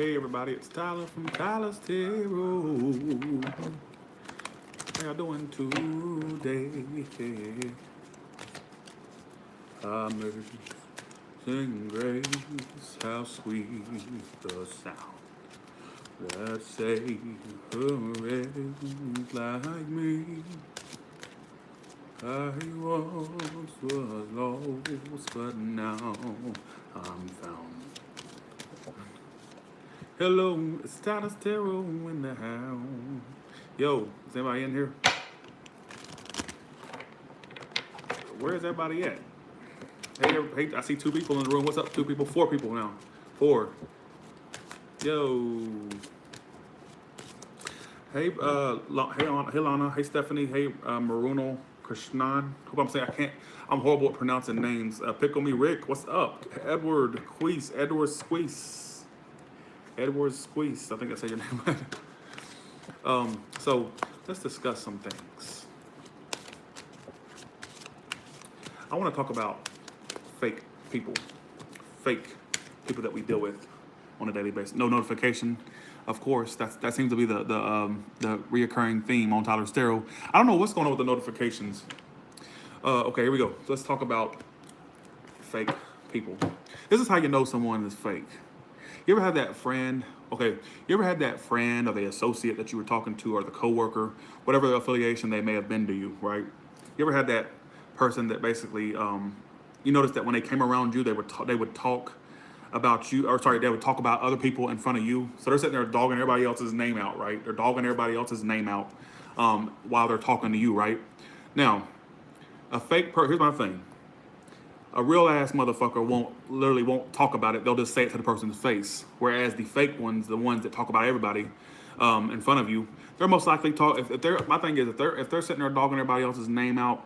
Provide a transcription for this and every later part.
Hey everybody, it's Tyler from Tyler's Tarot. How y'all doing today? Amazing grace, how sweet the sound that saved a wretch like me. I once was lost, but now I'm found. Hello, it's Tyler's Tarot in the house. Yo, is anybody in here? Where is everybody at? Hey, I see two people in the room. What's up, two people? Four people now. Four. Yo. Hey, hey, Lana. Hey, Stephanie. Hey, Maruno Krishnan. Hope I'm saying I can't. I'm horrible at pronouncing names. Pickle Me Rick. What's up? Edward Queese. Edward Squeeze. Edward Squeeze. I think I said your name right. So let's discuss some things. I want to talk about fake people that we deal with on a daily basis. No notification, of course. That seems to be the reoccurring theme on Tyler's Tarot. I don't know what's going on with the notifications. Okay, here we go. Let's talk about fake people. This is how you know someone is fake. You ever had that friend? Okay, you ever had that friend or the associate that you were talking to, or the coworker, whatever the affiliation they may have been to you, right? You ever had that person that basically, you noticed that when they came around you, they would talk about you, or sorry, they would talk about other people in front of you. So they're sitting there dogging everybody else's name out, right? They're dogging everybody else's name out while they're talking to you, right? Now, here's my thing. A real ass motherfucker won't talk about it. They'll just say it to the person's face. Whereas the fake ones, the ones that talk about everybody in front of you, they're most likely talk. If they're my thing is if they're sitting there dogging everybody else's name out,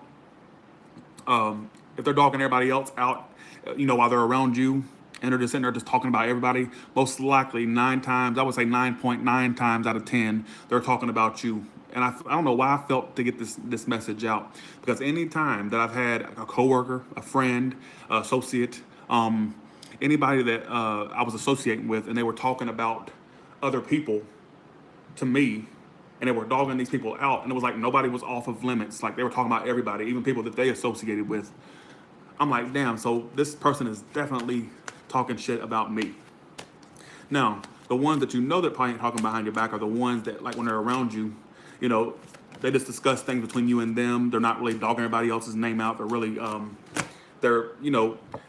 if they're dogging everybody else out, while they're around you, and they're just sitting there just talking about everybody, most likely 9 times, I would say 9.9 times out of 10, they're talking about you. And I don't know why I felt to get this message out, because any time that I've had a coworker, a friend, associate, anybody that I was associating with, and they were talking about other people to me, and they were dogging these people out, and it was like nobody was off of limits. Like they were talking about everybody, even people that they associated with. I'm like, damn, so this person is definitely talking shit about me. Now, the ones that you know that probably ain't talking behind your back are the ones that, like, when they're around you, they just discuss things between you and them. They're not really dogging everybody else's name out. They're really, they're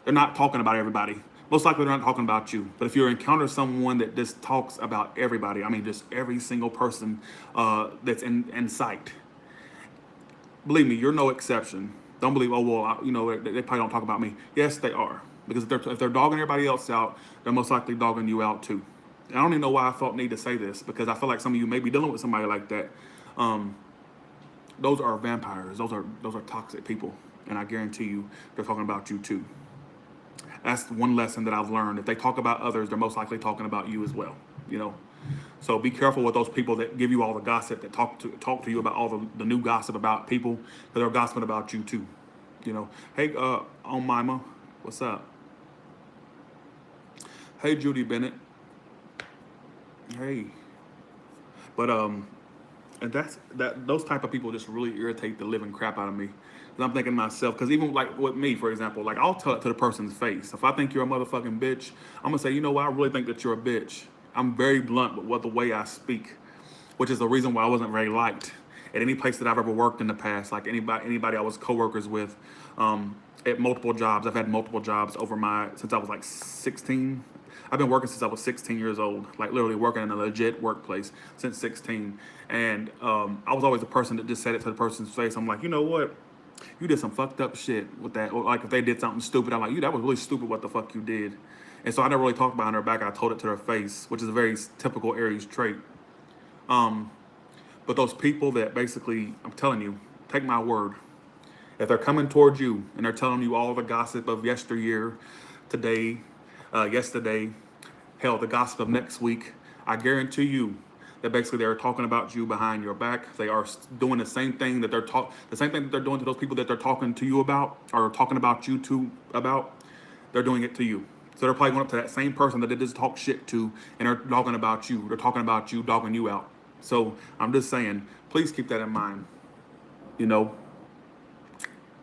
not talking about everybody. Most likely they're not talking about you. But if you encounter someone that just talks about everybody, I mean, just every single person that's in sight, believe me, you're no exception. Don't believe, oh, well, they probably don't talk about me. Yes, they are. Because if they're dogging everybody else out, they're most likely dogging you out too. And I don't even know why I felt need to say this, because I feel like some of you may be dealing with somebody like that. Those are vampires. Those are toxic people. And I guarantee you, they're talking about you too. That's one lesson that I've learned. If they talk about others, they're most likely talking about you as well. So be careful with those people that give you all the gossip, that talk to you about all the new gossip about people, because they're gossiping about you too. Hey, Mima, what's up? Hey, Judy Bennett. Hey. But and those type of people just really irritate the living crap out of me. And I'm thinking to myself, because even like with me, for example, like I'll tell it to the person's face. If I think you're a motherfucking bitch, I'm gonna say, you know what, I really think that you're a bitch. I'm very blunt with the way I speak, which is the reason why I wasn't very liked at any place that I've ever worked in the past. Like anybody I was coworkers with, at multiple jobs. I've had multiple jobs since I was like 16. I've been working since I was 16 years old, like literally working in a legit workplace since 16. And I was always the person that just said it to the person's face. I'm like, you know what? You did some fucked up shit with that. Or like if they did something stupid, I'm like, that was really stupid what the fuck you did. And so I never really talked behind her back. I told it to her face, which is a very typical Aries trait. But those people that basically, I'm telling you, take my word. If they're coming towards you and they're telling you all the gossip of yesteryear, today, yesterday, hell, the gossip of next week, I guarantee you that basically they're talking about you behind your back. They are doing the same thing that they're doing to those people that they're talking to you about, or talking about you to about. They're doing it to you. So they're probably going up to that same person that they just talk shit to, and they're talking about you. They're talking about you, dogging you out. So I'm just saying, please keep that in mind. You know,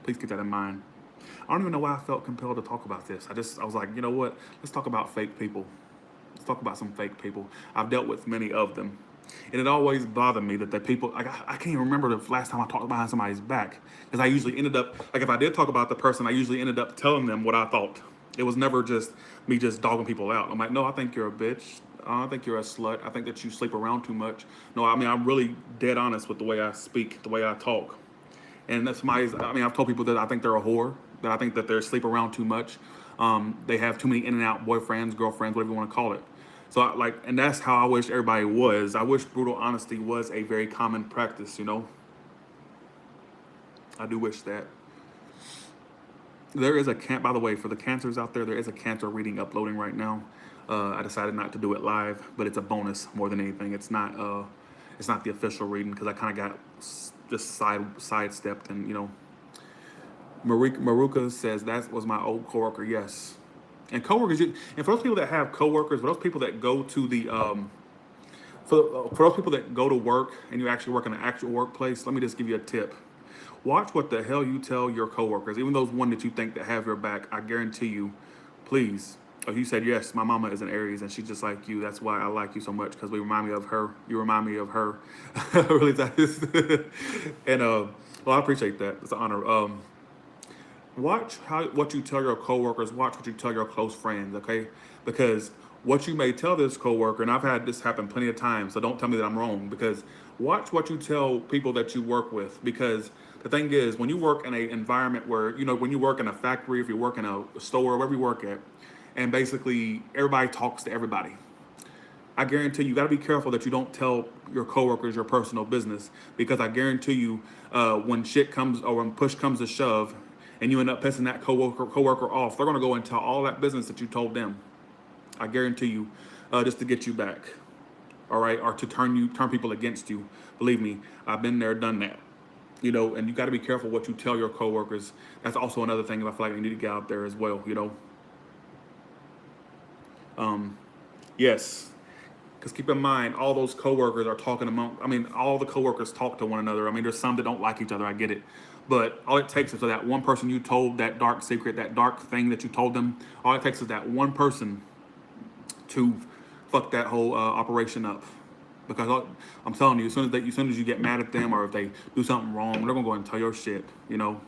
please keep that in mind. I don't even know why I felt compelled to talk about this. I was like, you know what? Let's talk about fake people. Let's talk about some fake people. I've dealt with many of them. And it always bothered me that the people, like, I can't even remember the last time I talked behind somebody's back. Because I usually ended up, like, if I did talk about the person, I usually ended up telling them what I thought. It was never just me just dogging people out. I'm like, no, I think you're a bitch. I think you're a slut. I think that you sleep around too much. No, I mean, I'm really dead honest with the way I speak, the way I talk. And that's my, I mean, I've told people that I think they're a whore, that I think that they sleep around too much. They have too many in and out boyfriends, girlfriends, whatever you want to call it. So, like, and that's how I wish everybody was. I wish brutal honesty was a very common practice, you know? I do wish that. There is a by the way, for the cancers out there, there is a cancer reading uploading right now. I decided not to do it live, but it's a bonus more than anything. It's not the official reading because I kind of got just sidestepped, and you know, Maruka says that was my old coworker. Yes, and coworkers. And for those people that have coworkers, for those people that go to the for those people that go to work and you actually work in an actual workplace, let me just give you a tip. Watch what the hell you tell your coworkers, even those one that you think that have your back. I guarantee you, please. Oh, you said yes. My mama is an Aries, and she's just like you. That's why I like you so much because we remind me of her. You remind me of her. Really, that is. And well, I appreciate that. It's an honor. Watch what you tell your coworkers. Watch what you tell your close friends. Okay, because what you may tell this coworker, and I've had this happen plenty of times. So don't tell me that I'm wrong. Because watch what you tell people that you work with. Because the thing is, when you work in an environment where you know, when you work in a factory, if you work in a store, wherever you work at, and basically everybody talks to everybody. I guarantee you got to be careful that you don't tell your coworkers your personal business because I guarantee you when shit comes or when push comes to shove and you end up pissing that coworker off, they're going to go and tell all that business that you told them. I guarantee you, just to get you back, all right, or to turn people against you. Believe me, I've been there, done that. You know, and you got to be careful what you tell your coworkers. That's also another thing that I feel like you need to get out there as well. You know. Yes, because keep in mind, all those coworkers are talking among. I mean, all the coworkers talk to one another. I mean, there's some that don't like each other. I get it, but all it takes is for that one person you told that dark secret, that dark thing that you told them. All it takes is that one person to fuck that whole operation up. Because I'm telling you, as soon as you get mad at them or if they do something wrong, they're gonna go and tell your shit. You know,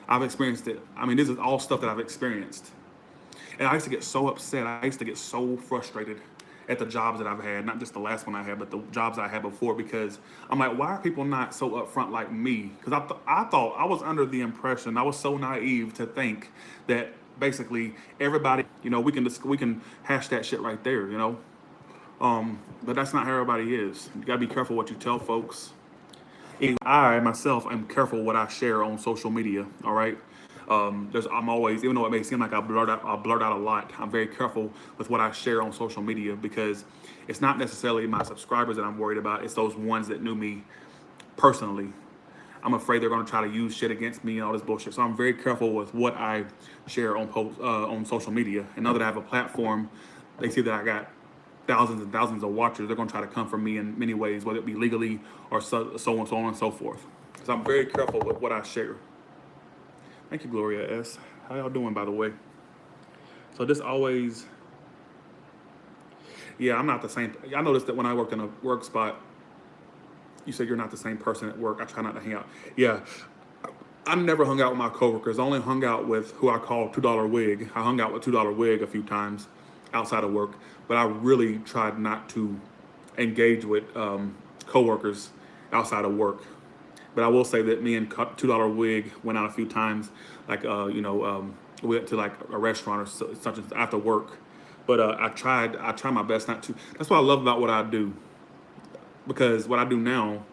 I've experienced it. I mean, this is all stuff that I've experienced. And I used to get so upset. I used to get so frustrated at the jobs that I've had, not just the last one I had, but the jobs that I had before, because I'm like, why are people not so upfront like me? Because I thought I was under the impression, I was so naive to think that basically everybody, you know, we can hash that shit right there, you know. But that's not how everybody is. You gotta be careful what you tell folks. I myself am careful what I share on social media. All right. I'm always, even though it may seem like I blurt out a lot. I'm very careful with what I share on social media because it's not necessarily my subscribers that I'm worried about. It's those ones that knew me personally. I'm afraid they're going to try to use shit against me and all this bullshit. So I'm very careful with what I share on social media. And now that I have a platform, they see that I got thousands and thousands of watchers. They're going to try to come for me in many ways, whether it be legally or so on and so forth. So I'm very careful with what I share. Thank you, Gloria S. How y'all doing, by the way? So this always, yeah, I'm not the same. I noticed that when I worked in a work spot, you said you're not the same person at work. I try not to hang out. Yeah, I never hung out with my coworkers. I only hung out with who I call $2 Wig. I hung out with $2 Wig a few times outside of work, but I really tried not to engage with coworkers outside of work. But I will say that me and $2 Wig went out a few times, like we went to like a restaurant or such as after work. But I tried my best not to. That's what I love about what I do, because what I do now,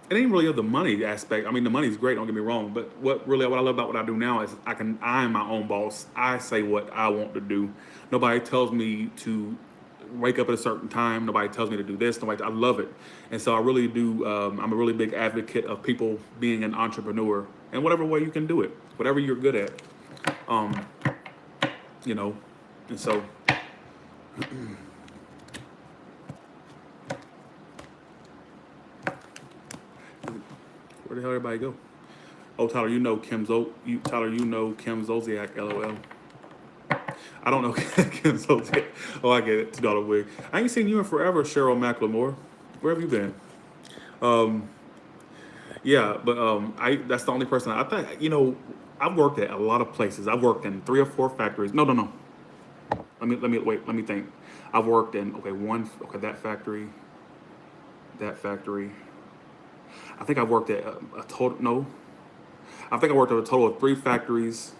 it ain't really of the money aspect. I mean, the money's great, don't get me wrong. But what I love about what I do now is I am my own boss. I say what I want to do. Nobody tells me to wake up at a certain time. Nobody tells me to do this. I love it. And so I really do. I'm a really big advocate of people being an entrepreneur in whatever way you can do it, whatever you're good at. you know, and so where the hell everybody go? Oh, Tyler, you know Tyler, you know Kim Zolciak, LOL. I don't know Kim Zolciak. Oh, I get it. $2 wig. I ain't seen you in forever, Cheryl McLemore. Where have you been? Um, yeah, but I that's the only person I think. I've worked at a lot of places. I've worked in 3 or 4 factories. No, no, no. Let me wait. Let me think. I've worked in that factory, that factory. I think I've worked at a total no. I think I worked at a total of 3 factories.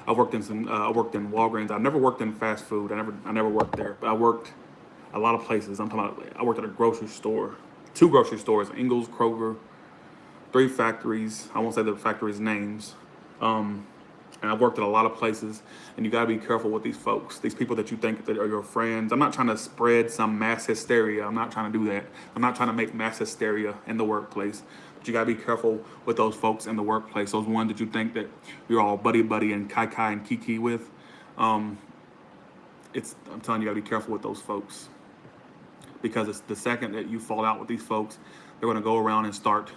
I worked in some. I worked in Walgreens. I never worked in fast food. I never worked there. But I worked a lot of places. I'm talking about. I worked at a grocery store, 2 grocery stores: Ingles, Kroger, 3 factories. I won't say the factories' names. Um, and I've worked at a lot of places. And you gotta be careful with these folks, these people that you think that are your friends. I'm not trying to spread some mass hysteria. I'm not trying to do that. I'm not trying to make mass hysteria in the workplace. But you gotta be careful with those folks in the workplace. Those ones that you think that you're all buddy buddy and kai kai and kiki with. Um, I'm telling you, you gotta be careful with those folks because it's the second that you fall out with these folks, they're gonna go around and start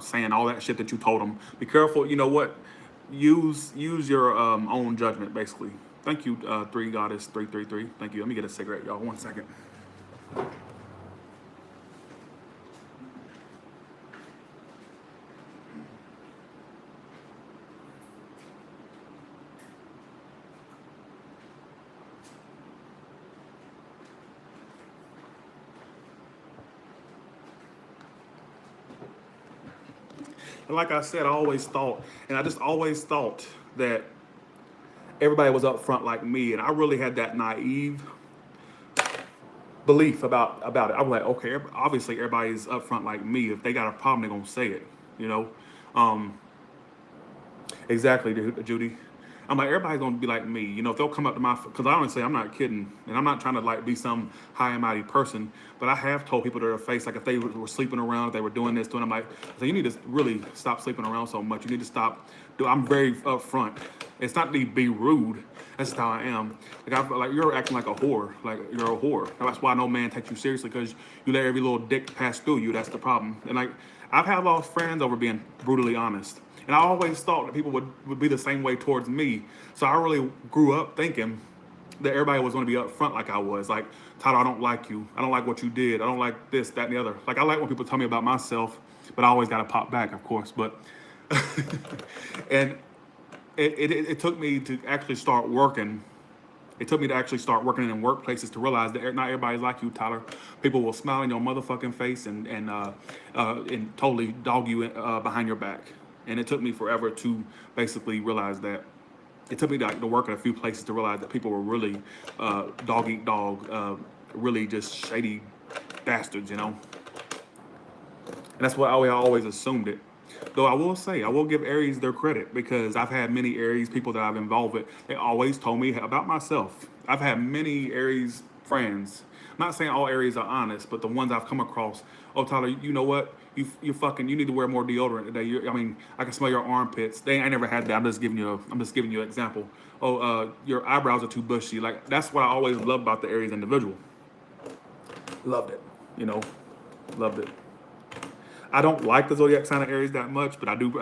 saying all that shit that you told them. Be careful. You know what? Use your own judgment, basically. Thank you, 3 Goddess 333. Thank you. Let me get a cigarette, y'all. 1 second. And like I said, I just always thought that everybody was up front like me, and I really had that naive belief about it. I was like, okay, obviously everybody's up front like me. If they got a problem, they're gonna say it. You know, um, exactly, Judy. I'm like, everybody's gonna be like me. If they'll come up to because honestly, I'm not kidding, and I'm not trying to like be some high and mighty person, but I have told people to their face, like if they were sleeping around, if they were doing this, doing, I'm like, so you need to really stop sleeping around so much. You need to stop. I'm very upfront. It's not to be rude. That's just how I am. Like you're acting like a whore. Like you're a whore. That's why no man takes you seriously because you let every little dick pass through you. That's the problem. And like I've had lost friends over being brutally honest. And I always thought that people would be the same way towards me. So I really grew up thinking that everybody was going to be upfront like I was. Like, Tyler, I don't like you. I don't like what you did. I don't like this, that, and the other. Like, I like when people tell me about myself, but I always got to pop back, of course. But, and it took me to actually start working. It took me to actually start working in workplaces to realize that not everybody's like you, Tyler. People will smile in your motherfucking face and totally dog you behind your back. And it took me forever to basically realize that. It took me to work at a few places to realize that people were really dog eat dog, really just shady bastards, And that's what I always assumed it. Though I will say, I will give Aries their credit because I've had many Aries people that I've involved with. They always told me about myself. I've had many Aries friends. I'm not saying all Aries are honest, but the ones I've come across. Oh, Tyler, you know what? You need to wear more deodorant today. I can smell your armpits. I never had that. I'm just giving you an example. Oh, your eyebrows are too bushy. Like that's what I always loved about the Aries individual. Loved it. You know, loved it. I don't like the zodiac sign of Aries that much, but I do.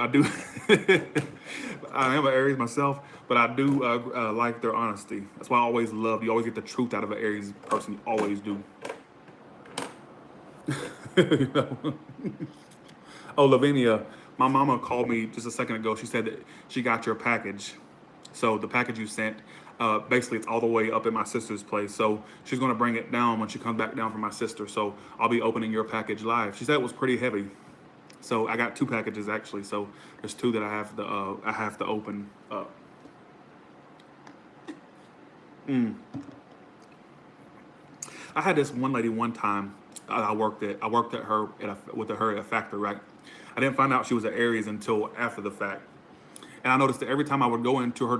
I am an Aries myself, but I do like their honesty. That's why I always love. You always get the truth out of an Aries person. You always do. you know? Oh, Lavinia, my mama called me just a second ago. She said that she got your package. So the package you sent, basically it's all the way up at my sister's place. So she's gonna bring it down when she comes back down from my sister. So I'll be opening your package live. She said it was pretty heavy. So I got 2 packages actually. So there's 2 that I have to open up. I had this one lady one time. I worked at her with her at a factory, right? I didn't find out she was an Aries until after the fact, and I noticed that every time I would go into her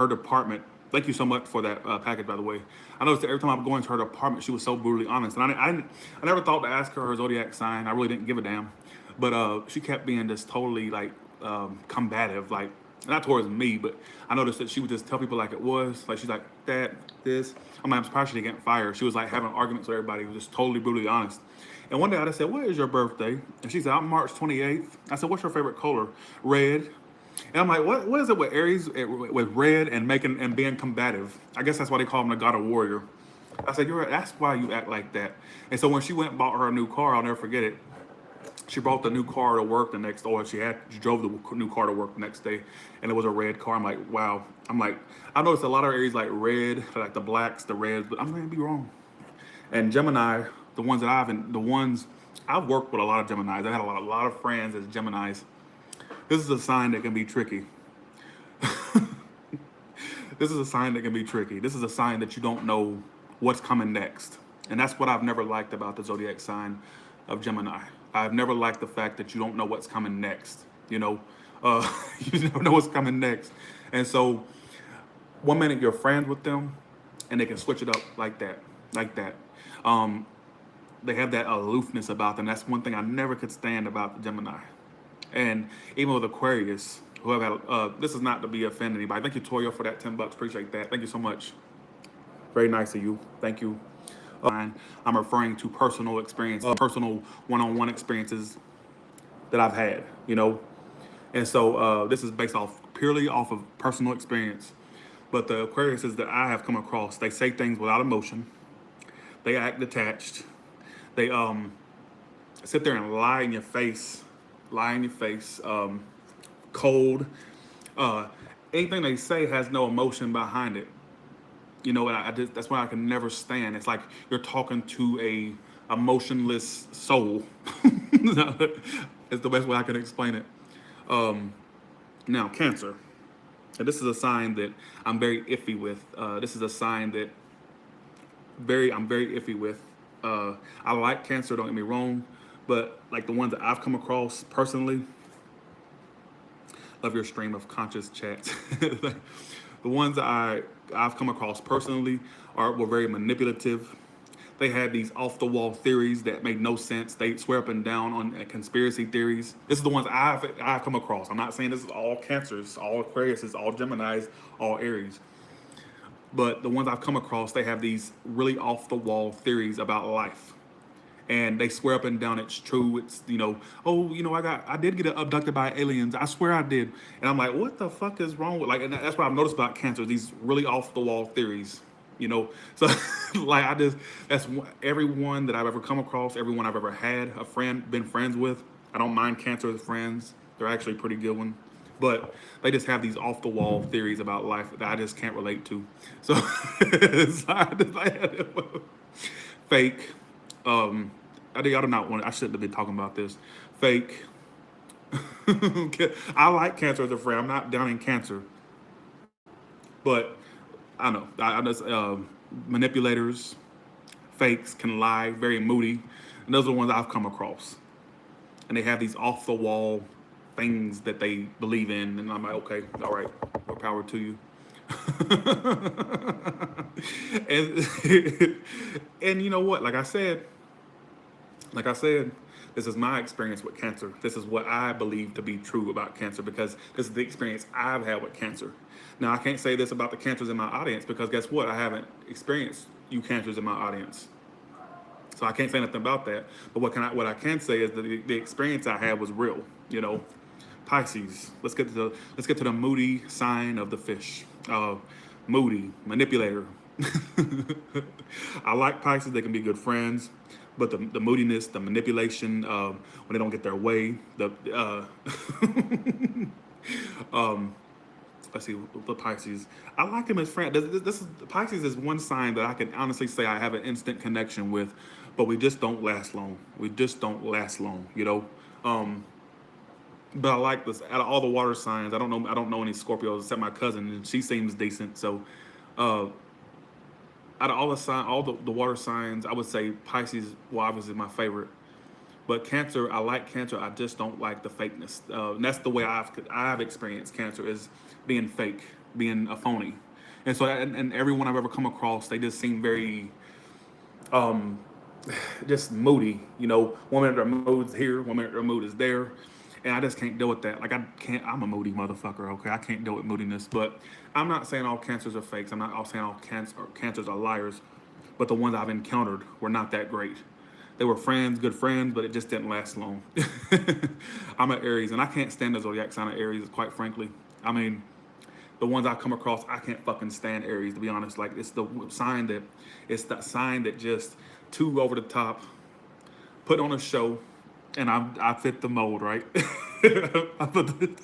department. Thank you so much for that package, by the way. I noticed that every time I would go into her department, she was so brutally honest, and I never thought to ask her zodiac sign. I really didn't give a damn, but she kept being just totally like combative, like not towards me, but I noticed that she would just tell people like it was. Like she's like that, this. I'm like, I'm surprised she didn't get fired. She was like having arguments with everybody. It was just totally brutally honest. And one day I just said, "What is your birthday?" And she said, "I'm March 28th." I said, "What's your favorite color?" "Red." And I'm like, what is it with Aries, with red and making and being combative? I guess that's why they call him the God of Warrior. I said, that's why you act like that. And so when she went and bought her a new car, I'll never forget it. She brought the new car to work the next, or she drove the new car to work the next day, and it was a red car. I'm like, wow. I'm like, I noticed a lot of Aries like red, like the blacks, the reds, but I'm gonna be wrong. And Gemini, the ones I've worked with a lot of Geminis. I had a lot of friends as Geminis. This is a sign that can be tricky. This is a sign that can be tricky. This is a sign that you don't know what's coming next. And that's what I've never liked about the zodiac sign of Gemini. I've never liked the fact that you don't know what's coming next. You know, you never know what's coming next. And so one minute you're friends with them and they can switch it up like that, like that. Um, they have that aloofness about them. That's one thing I never could stand about the Gemini. And even with Aquarius, who have had, this is not to be offending anybody. Thank you, Toyo, for that $10. Appreciate that. Thank you so much. Very nice of you. Thank you. I'm referring to personal experience, personal one-on-one experiences that I've had, you know. And so this is based off purely off of personal experience. But the Aquariuses that I have come across, they say things without emotion. They act detached. They sit there and lie in your face, cold. Uh, Anything they say has no emotion behind it. You know, and I just, that's why I can never stand. It's like you're talking to a emotionless soul. It's the best way I can explain it. Now, Cancer. And this is a sign that I'm very iffy with. This is a sign that I'm very iffy with. I like Cancer, don't get me wrong, but like the ones that I've come across personally, love your stream of conscious chats. The ones that I've come across personally were very manipulative. They had these off the wall theories that made no sense. They swear up and down on conspiracy theories. This is the ones I've come across. I'm not saying this is all Cancers, all Aquarius, all Geminis, all Aries. But the ones I've come across, they have these really off the wall theories about life. And they swear up and down it's true. It's, you know, oh, you know, I did get abducted by aliens. I swear I did. And I'm like, what the fuck is wrong with, like, and that's what I've noticed about Cancer, these really off the wall theories, you know. So like that's everyone that I've ever come across, everyone I've ever had been friends with. I don't mind Cancer as friends. They're actually a pretty good one. But they just have these off the wall theories about life that I just can't relate to. So fake. I do not want. I shouldn't have been talking about this. Fake. I like Cancer as a friend. I'm not down in Cancer, but I know. I just manipulators, fakes can lie, very moody, and those are the ones I've come across. And they have these off the wall things that they believe in, and I'm like, okay, all right, more power to you. and and you know what? Like I said, this is my experience with Cancer. This is what I believe to be true about Cancer because this is the experience I've had with Cancer. Now, I can't say this about the Cancers in my audience because guess what? I haven't experienced you Cancers in my audience. So I can't say nothing about that. But what I can say is that the experience I had was real. You know, Pisces. Let's get to the moody sign of the fish. Moody manipulator. I like Pisces. They can be good friends, but the moodiness, the manipulation, when they don't get their way, the let's see, the Pisces. I like them as friends. Pisces is one sign that I can honestly say I have an instant connection with, but we just don't last long. We just don't last long, you know. But I like this. Out of all the water signs, I don't know any Scorpios except my cousin, and she seems decent. So, uh, out of all the water signs, I would say Pisces, well, obviously my favorite. But Cancer, I like Cancer. I just don't like the fakeness. And that's the way I've experienced Cancer is being fake, being a phony. And so, and everyone I've ever come across, they just seem very just moody. You know, one minute their mood's here, one minute their mood is there, and I just can't deal with that. Like I can't. I'm a moody motherfucker. Okay, I can't deal with moodiness. But I'm not saying all cancers are fakes. I'm not all saying all cancers are liars. But the ones I've encountered were not that great. They were friends, good friends, but it just didn't last long. I'm an Aries, and I can't stand the zodiac sign of Aries. Quite frankly, I mean, the ones I come across, I can't fucking stand Aries, to be honest. Like it's that sign that just too over the top, put on a show, and I fit the mold, right? I put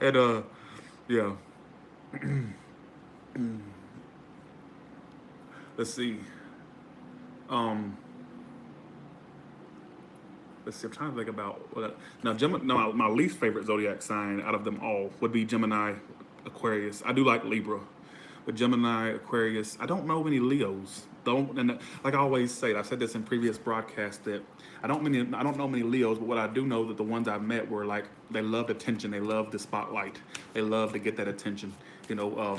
and yeah. Let's see. Um, let's see. I'm trying to think about what. Now, Gemini. No, my least favorite zodiac sign out of them all would be Gemini, Aquarius. I do like Libra, but Gemini, Aquarius. I don't know many Leos. Don't and like I always say, I've said this in previous broadcasts that I don't know many Leos, but what I do know that the ones I've met were like they loved attention, they loved the spotlight, they love to get that attention. You know,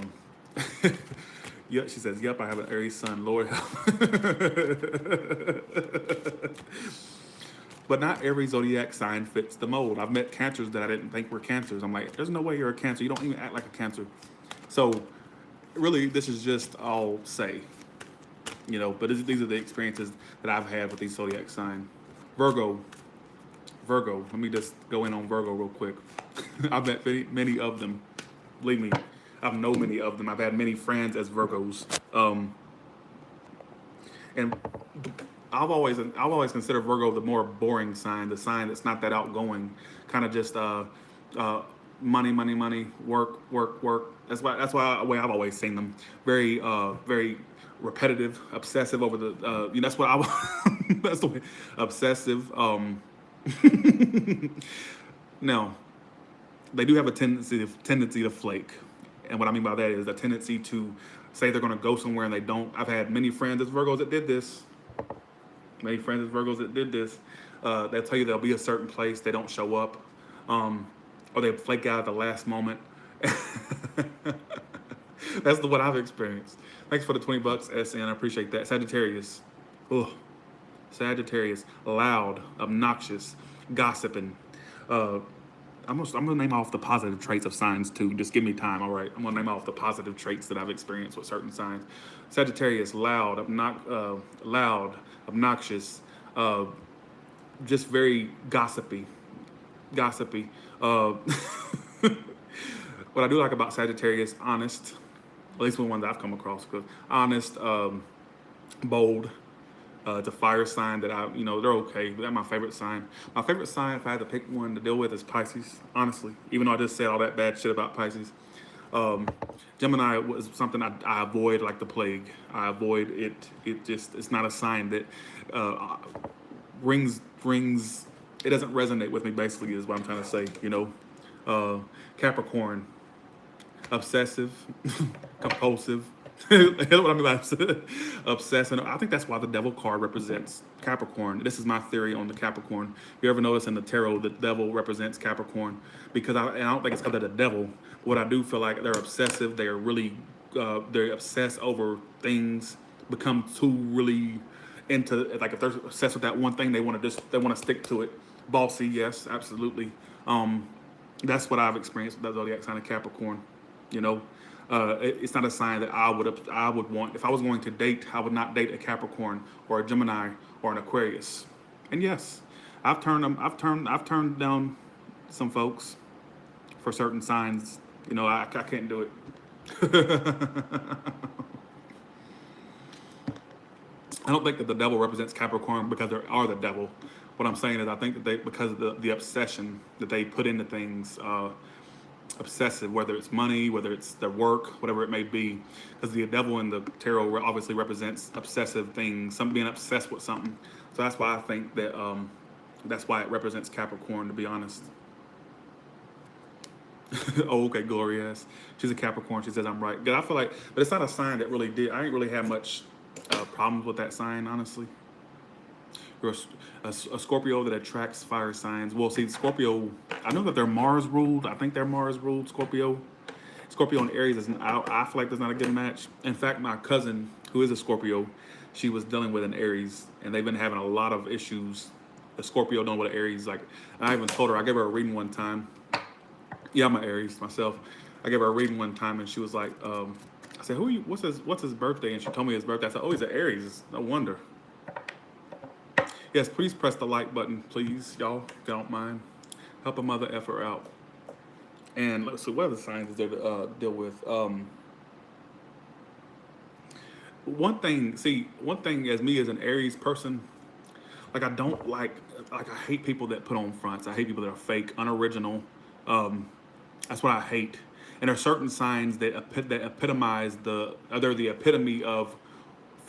yeah, she says, "Yep, I have an Aries sun, Lord help." But not every zodiac sign fits the mold. I've met cancers that I didn't think were cancers. I'm like, there's no way you're a cancer. You don't even act like a cancer. So, really, this is just all say, you know. But these are the experiences that I've had with these zodiac signs. Virgo, Virgo. Let me just go in on Virgo real quick. I've met many of them. Believe me, I've known many of them. I've had many friends as Virgos. And I've always considered Virgo the more boring sign, the sign that's not that outgoing, kind of just money, money, money, work, work, work. That's why the way I've always seen them. Very repetitive, obsessive over the you know, that's what I that's the way obsessive. Now they do have a tendency to flake, and what I mean by that is a tendency to say they're going to go somewhere and they don't. I've had many friends as Virgos that did this. Many friends as Virgos that did this. They'll tell you they'll be a certain place, they don't show up, or they flake out at the last moment. That's what I've experienced. Thanks for the $20, SN. I appreciate that. Sagittarius. Ugh. Sagittarius. Loud, obnoxious, gossiping. I'm gonna name off the positive traits of signs too. Just give me time, all right? I'm gonna name off the positive traits that I've experienced with certain signs. Sagittarius, loud, obnoxious, just very gossipy. Uh, what I do like about Sagittarius, honest. At least the ones I've come across, because honest, bold. It's a fire sign that they're okay. But that's my favorite sign. My favorite sign, if I had to pick one to deal with, is Pisces. Honestly, even though I just said all that bad shit about Pisces, Gemini was something I avoid like the plague. I avoid it. It's not a sign that rings. It doesn't resonate with me. Basically, is what I'm trying to say. Capricorn, obsessive, compulsive. What I mean by obsessing. I think that's why the devil card represents Capricorn. This is my theory on the Capricorn. If you ever notice in the tarot, the devil represents Capricorn, because I don't think it's because of the devil. What I do feel like they're obsessive. They are really they're obsessed over things. Become too really into, like, if they're obsessed with that one thing, they want to stick to it. Bossy, yes, absolutely. That's what I've experienced with the zodiac sign of Capricorn. It's not a sign that I would want. If I was going to date, I would not date a Capricorn or a Gemini or an Aquarius. And yes, I've turned down some folks for certain signs. I can't do it. I don't think that the devil represents Capricorn because they are the devil. What I'm saying is, I think that because of the obsession that they put into things, obsessive, whether it's money, whether it's their work, whatever it may be, because the devil in the tarot obviously represents obsessive things, being obsessed with something. So that's why I think that that's why it represents Capricorn, to be honest. Oh, okay, Gloria. She's a Capricorn. She says I'm right. I feel like, but it's not a sign that really did. I ain't really had much problems with that sign, honestly. You're a Scorpio that attracts fire signs. Well, see, Scorpio, I know that they're Mars ruled. I think they're Mars ruled, Scorpio. Scorpio and Aries, I feel like that's not a good match. In fact, my cousin, who is a Scorpio, she was dealing with an Aries, and they've been having a lot of issues a Scorpio dealing with an Aries. Like, and I even told her, I gave her a reading one time. Yeah, I'm an Aries myself. I gave her a reading one time, and she was like, I said, what's his birthday? And she told me his birthday. I said, oh, he's an Aries. No wonder. Yes, please press the like button, please, y'all, if you don't mind. Help a mother effer out. And let's see, what other signs is there to deal with? One thing as me as an Aries person, like I don't like I hate people that put on fronts. I hate people that are fake, unoriginal. Um, that's what I hate. And there are certain signs that that epitomize they're the epitome of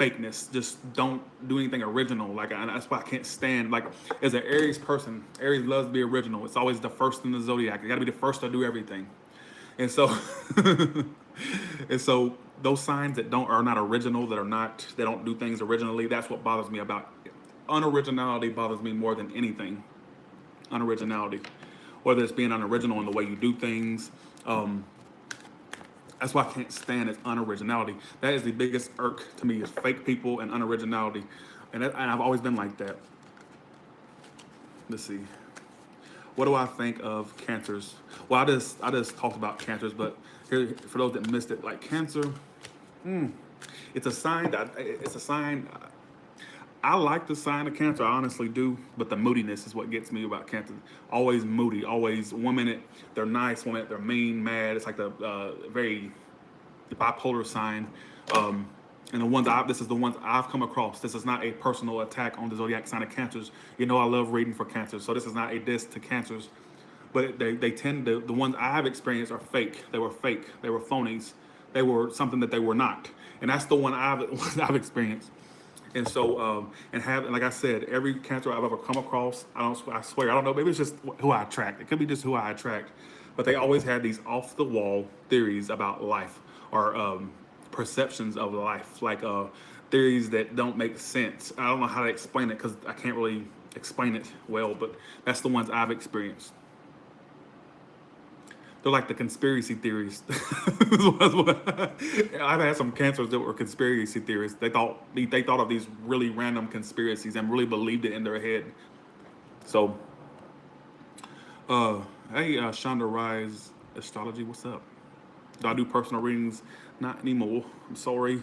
fakeness. Just don't do anything original. Like that's why I can't stand. Like as an Aries person, Aries loves to be original. It's always the first in the zodiac. You got to be the first to do everything. And so, and so those signs that don't are not original, they don't do things originally. That's what bothers me about it. Unoriginality bothers me more than anything. Unoriginality, whether it's being unoriginal in the way you do things. That's why I can't stand is unoriginality. That is the biggest irk to me is fake people and unoriginality, and I've always been like that. Let's see. What do I think of cancers? Well, I just talked about cancers, but here for those that missed it, like Cancer, it's a sign it's a sign. I like the sign of Cancer, I honestly do, but the moodiness is what gets me about Cancer. Always moody, always 1 minute they're nice, 1 minute they're mean, mad. It's like the very bipolar sign. And this is the ones I've come across. This is not a personal attack on the zodiac sign of Cancers. You know I love reading for Cancers, so this is not a diss to Cancers. But they tend to, the ones I have experienced are fake. They were fake. They were phonies. They were something that they were not. And that's the one I've experienced. And so, and like I said, every Cancer I've ever come across, I swear, I don't know, maybe it's just who I attract. It could be just who I attract. But they always had these off the wall theories about life or perceptions of life, like theories that don't make sense. I don't know how to explain it because I can't really explain it well, but that's the ones I've experienced. They're like the conspiracy theories. I've had some cancers that were conspiracy theorists. They thought of these really random conspiracies and really believed it in their head. So, hey, Shonda Rise Astrology, what's up? Do I do personal readings? Not anymore. I'm sorry.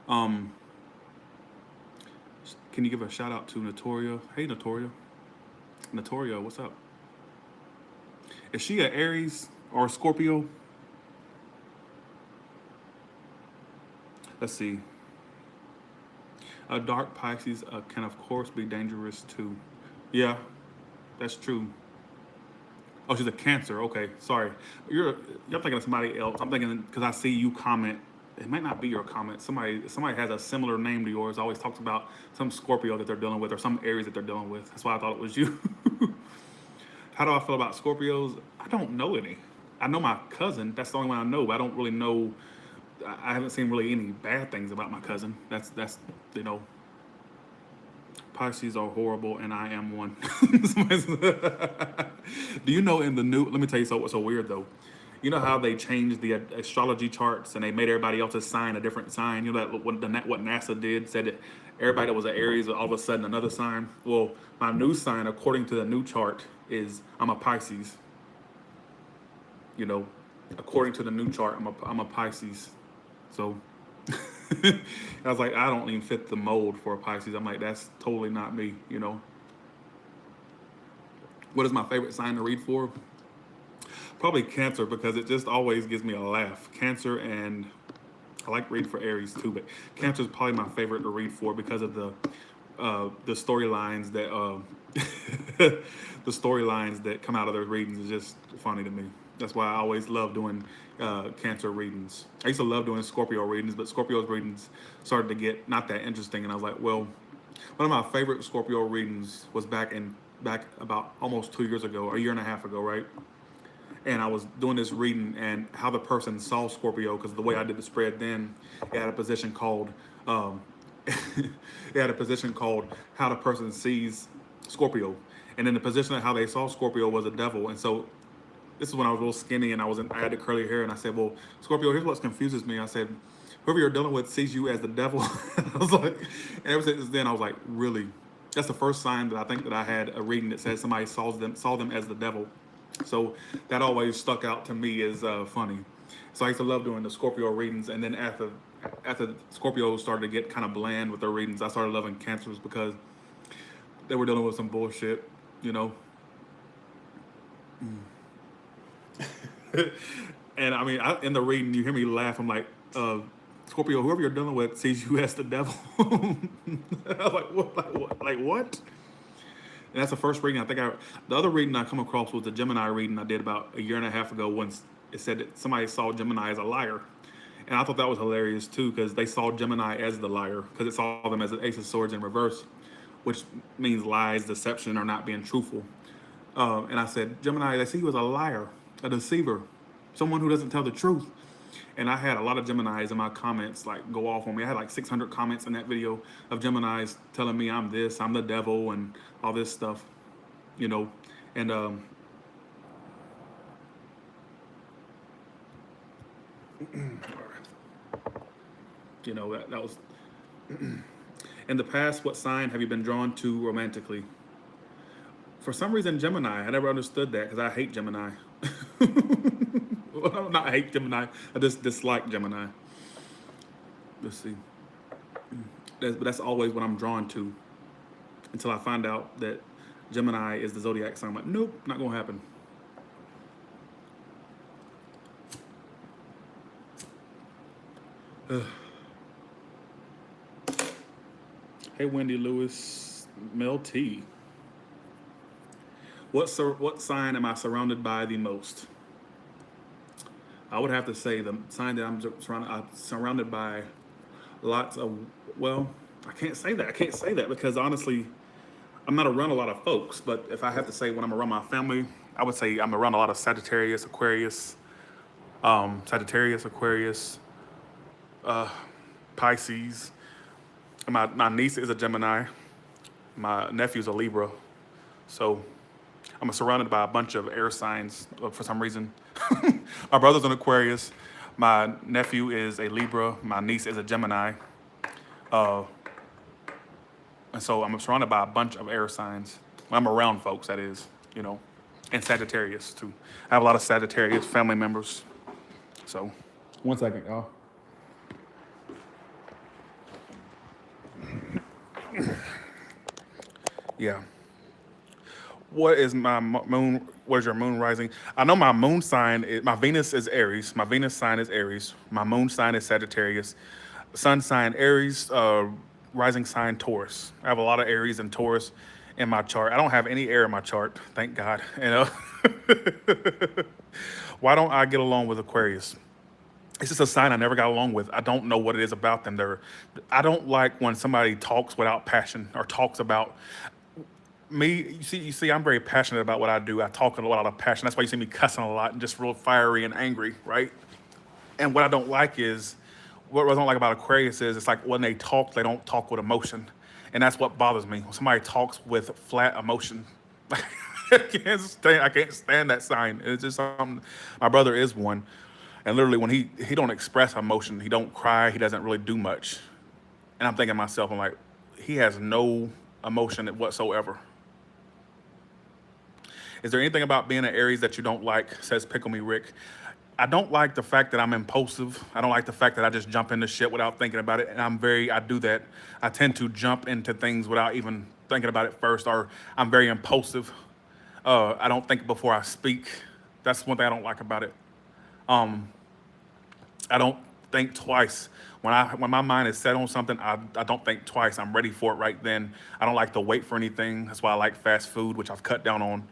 Um, can you give a shout out to Notoria? Hey, Notoria. Notoria, what's up? Is she an Aries or a Scorpio? Let's see. A dark Pisces can, of course, be dangerous too. Yeah, that's true. Oh, she's a Cancer. Okay, sorry. You're thinking of somebody else. I'm thinking because I see you comment. It might not be your comment. Somebody has a similar name to yours. Always talks about some Scorpio that they're dealing with or some Aries that they're dealing with. That's why I thought it was you. How do I feel about Scorpios? I don't know any. I know my cousin. That's the only one I know. But I don't really know. I haven't seen really any bad things about my cousin. That's you know. Pisces are horrible, and I am one. Do you know in the new? Let me tell you what's so weird though. You know how they changed the astrology charts and they made everybody else's sign a different sign. You know that what NASA did said that everybody that was an Aries all of a sudden another sign. Well, my new sign according to the new chart is I'm a Pisces. You know, according to the new chart, I'm a Pisces. So I was like, I don't even fit the mold for a Pisces. I'm like, that's totally not me. You know. What is my favorite sign to read for? Probably Cancer because it just always gives me a laugh. Cancer, and I like reading for Aries too, but Cancer is probably my favorite to read for because of the storylines that the storylines that come out of their readings is just funny to me. That's why I always love doing Cancer readings. I used to love doing Scorpio readings, but Scorpio's readings started to get not that interesting, and I was like, well, one of my favorite Scorpio readings was back about almost 2 years ago, or a year and a half ago, right? And I was doing this reading and how the person saw Scorpio, because the way I did the spread then, it had a position called it had a position called how the person sees Scorpio. And then the position of how they saw Scorpio was a devil. And so this is when I was real skinny and I had the curly hair, and I said, well, Scorpio, here's what confuses me. I said, whoever you're dealing with sees you as the devil. I was like, and ever since then I was like, really? That's the first sign that I think that I had a reading that said somebody saw them as the devil. So that always stuck out to me as funny. So I used to love doing the Scorpio readings, and then after Scorpios started to get kind of bland with their readings, I started loving Cancers because they were dealing with some bullshit, you know. And I mean, in the reading, you hear me laugh. I'm like, Scorpio, whoever you're dealing with sees you as the devil. I was like, what? Like what? Like what? And that's the first reading the other reading I come across was the Gemini reading I did about a year and a half ago. Once it said that somebody saw Gemini as a liar, and I thought that was hilarious too because they saw Gemini as the liar because it saw them as an Ace of Swords in reverse, which means lies, deception, or not being truthful. And I said, Gemini, they see you as a liar, a deceiver, someone who doesn't tell the truth. And I had a lot of Geminis in my comments like go off on me. I had like 600 comments in that video of Geminis telling me I'm this, I'm the devil, and all this stuff, you know. And you know that was in the past. What sign have you been drawn to romantically? For some reason, Gemini. I never understood that because I hate Gemini. Well, not hate Gemini. I just dislike Gemini. Let's see. But that's always what I'm drawn to until I find out that Gemini is the zodiac sign. I'm like, nope, not gonna happen. Hey, Wendy Lewis, Mel T. What sign am I surrounded by the most? I would have to say the sign that I'm surrounded by lots of, well, I can't say that. I can't say that because honestly, I'm not around a lot of folks. But if I have to say when I'm around my family, I would say I'm around a lot of Sagittarius, Aquarius, Pisces. And my niece is a Gemini. My nephew's a Libra. So I'm surrounded by a bunch of air signs for some reason. My brother's an Aquarius. My nephew is a Libra. My niece is a Gemini. Uh, and so I'm surrounded by a bunch of air signs. When I'm around folks, that is, you know, and Sagittarius too. I have a lot of Sagittarius family members. So, one second, y'all. Yeah. What is my moon? What is your moon rising? I know my moon sign. My Venus is Aries. My Venus sign is Aries. My moon sign is Sagittarius. Sun sign Aries. Rising sign Taurus. I have a lot of Aries and Taurus in my chart. I don't have any air in my chart. Thank God. You know. Why don't I get along with Aquarius? It's just a sign I never got along with. I don't know what it is about them. I don't like when somebody talks without passion or talks about me. You see, I'm very passionate about what I do. I talk a lot of passion. That's why you see me cussing a lot and just real fiery and angry, right? And what I don't like is, what I don't like about Aquarius is it's like when they talk, they don't talk with emotion. And that's what bothers me. When somebody talks with flat emotion, I can't stand that sign. It's just something. My brother is one. And literally when he don't express emotion, he don't cry, he doesn't really do much. And I'm thinking to myself, I'm like, he has no emotion whatsoever. Is there anything about being an Aries that you don't like? Says Pickle Me Rick. I don't like the fact that I'm impulsive. I don't like the fact that I just jump into shit without thinking about it. And I do that. I tend to jump into things without even thinking about it first, or I'm very impulsive. I don't think before I speak. That's one thing I don't like about it. Um, I don't think twice. When my mind is set on something, I don't think twice. I'm ready for it right then. I don't like to wait for anything. That's why I like fast food, which I've cut down on.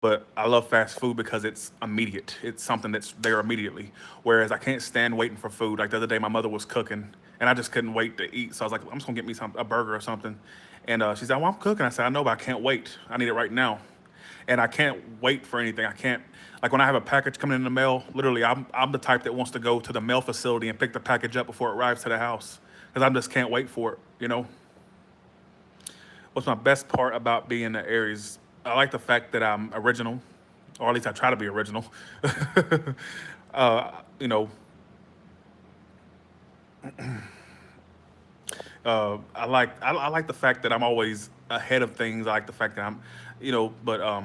But I love fast food because it's immediate. It's something that's there immediately. Whereas I can't stand waiting for food. Like the other day, my mother was cooking, and I just couldn't wait to eat. So I was like, I'm just gonna get me a burger or something. And she said, well, I'm cooking. I said, I know, but I can't wait. I need it right now. And I can't wait for anything. I can't, like when I have a package coming in the mail, literally, I'm the type that wants to go to the mail facility and pick the package up before it arrives to the house because I just can't wait for it, you know? What's my best part about being an Aries? I like the fact that I'm original, or at least I try to be original. You know, I like the fact that I'm always ahead of things. I like the fact that I'm, but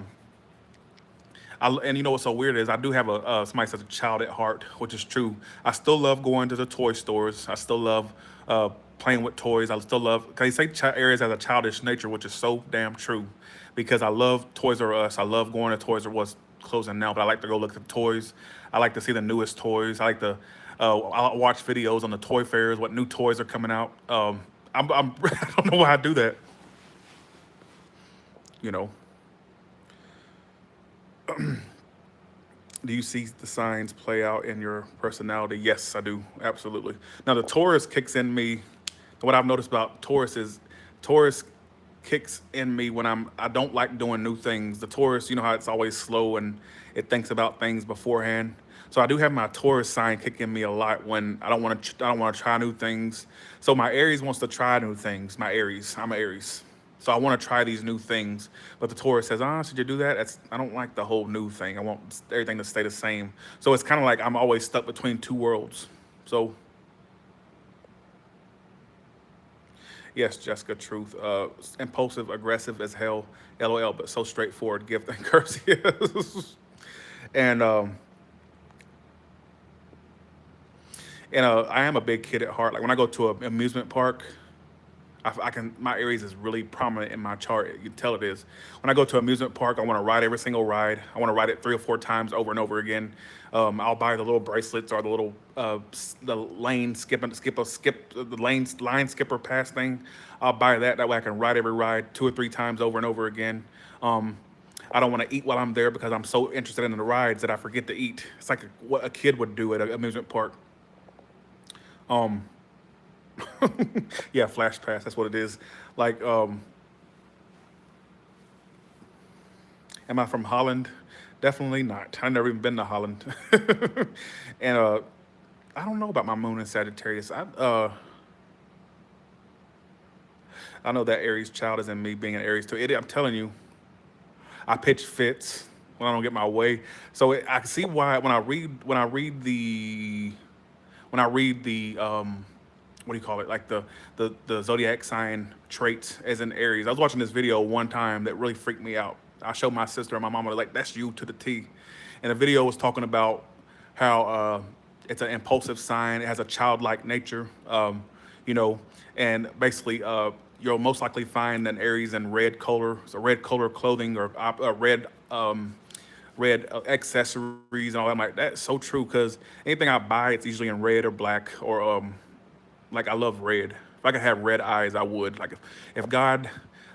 and you know what's so weird is I do have a somebody says a child at heart, which is true. I still love going to the toy stores. I still love playing with toys. I still love because they say Aries has a childish nature, which is so damn true. Because I love Toys R Us. I love going to Toys R Us closing now, but I like to go look at the toys. I like to see the newest toys. I like to I watch videos on the toy fairs, what new toys are coming out. I don't know why I do that. You know, do you see the signs play out in your personality? Yes, I do. Absolutely. Now, the Taurus kicks in me. What I've noticed about Taurus is Taurus kicks in me when I don't like doing new things. The Taurus, you know how it's always slow and it thinks about things beforehand. So I do have my Taurus sign kicking me a lot when I don't want to try new things. So my Aries wants to try new things. My Aries, I'm an Aries. So I want to try these new things, but the Taurus says, "Ah, should you do that?" I don't like the whole new thing. I want everything to stay the same. So it's kind of like I'm always stuck between two worlds. So yes, Jessica, truth. Impulsive, aggressive as hell, LOL, but so straightforward. Gift and curse, yes. And I am a big kid at heart. Like when I go to an amusement park, I can my Aries is really prominent in my chart. You can tell it is. When I go to an amusement park, I want to ride every single ride. I want to ride it 3 or 4 times over and over again. I'll buy the little bracelets or the little the lane skip the line skipper pass thing. I'll buy that. That way I can ride every ride 2 or 3 times over and over again. Um, I don't want to eat while I'm there because I'm so interested in the rides that I forget to eat. It's like what a kid would do at an amusement park. Um, yeah, flash pass. That's what it is. Like, am I from Holland? Definitely not. I've never even been to Holland. And I don't know about my moon in Sagittarius. I know that Aries child is in me being an Aries too. I'm telling you, I pitch fits when I don't get my way. So I can see why when I read the what do you call it? Like the zodiac sign traits as in Aries. I was watching this video one time that really freaked me out. I showed my sister and my mama like that's you to the T, and the video was talking about how it's an impulsive sign. It has a childlike nature, you know, and basically you'll most likely find an Aries in red color, so red color clothing or red accessories and all that. I'm like, that's so true because anything I buy, it's usually in red or black or like I love red. If I could have red eyes, I would. Like if God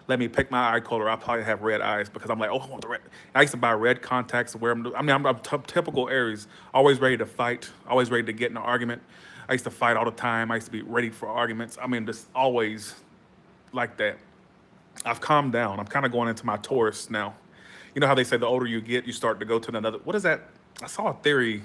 let me pick my eye color, I'll probably have red eyes because I'm like, oh, I want the red. I used to buy red contacts to wear them. I mean, I'm typical Aries, always ready to fight, always ready to get in an argument. I used to fight all the time. I used to be ready for arguments. I mean, just always like that. I've calmed down. I'm kind of going into my Taurus now. You know how they say the older you get, you start to go to another. What is that? I saw a theory.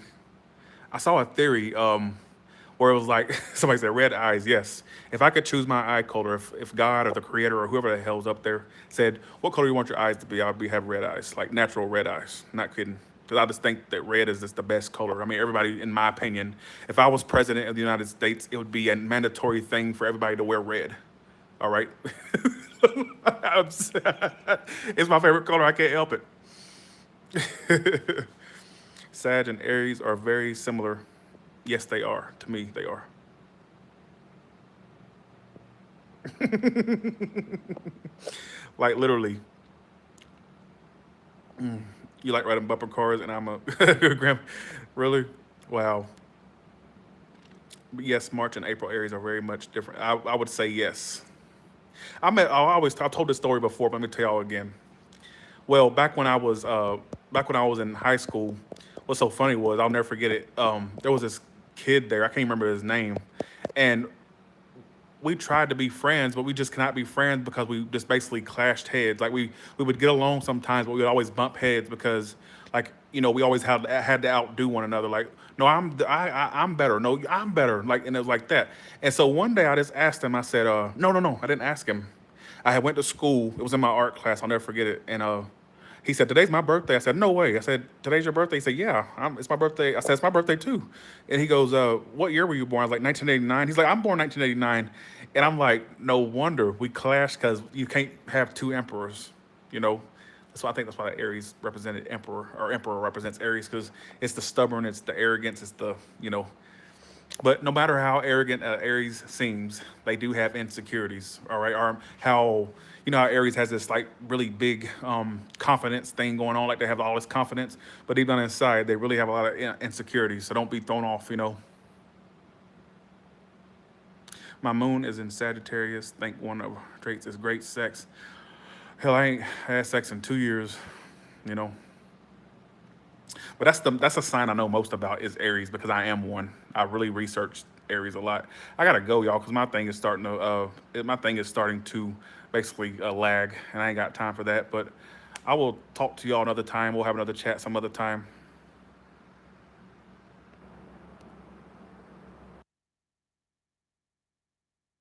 I saw a theory where it was like somebody said red eyes. Yes, if I could choose my eye color, if God or the Creator or whoever the hell's up there said, "What color you want your eyes to be?" I'd be have red eyes, like natural red eyes. Not kidding. Because I just think that red is just the best color. I mean, everybody, in my opinion, if I was president of the United States, it would be a mandatory thing for everybody to wear red. All right. It's my favorite color. I can't help it. Sag and Aries are very similar. Yes, they are. To me, they are. Like literally, you like riding bumper cars, and I'm a grand. Really? Wow. But yes, March and April Aries are very much different. I would say yes. I told this story before, but let me tell y'all again. Well, back when I was in high school, what's so funny was I'll never forget it. There was this kid there. I can't remember his name, and we tried to be friends, but we just cannot be friends because we just basically clashed heads. Like we would get along sometimes, but we would always bump heads because like we always had to outdo one another. Like no, I'm better. No, I'm better. Like and it was like that. And so one day I just asked him. I said, no, I didn't ask him. I had went to school. It was in my art class. I'll never forget it. And He said, today's my birthday. I said, no way. I said, today's your birthday? He said, yeah, it's my birthday. I said, it's my birthday too. And he goes, what year were you born? I was like, 1989. He's like, I'm born 1989. And I'm like, no wonder we clashed because you can't have two emperors, you know? So I think that's why the Aries represented emperor, or emperor represents Aries, because it's the stubborn, it's the arrogance, it's the, you know. But no matter how arrogant Aries seems, they do have insecurities. All right, or how you know how Aries has this like really big confidence thing going on, like they have all this confidence, but deep down inside they really have a lot of insecurities. So don't be thrown off. You know, my moon is in Sagittarius. Think one of traits is great sex. Hell, I ain't had sex in 2 years. You know, but that's a sign I know most about is Aries because I am one. I really researched Aries a lot. I gotta go, y'all, because my thing is starting to basically lag, and I ain't got time for that. But I will talk to y'all another time. We'll have another chat some other time.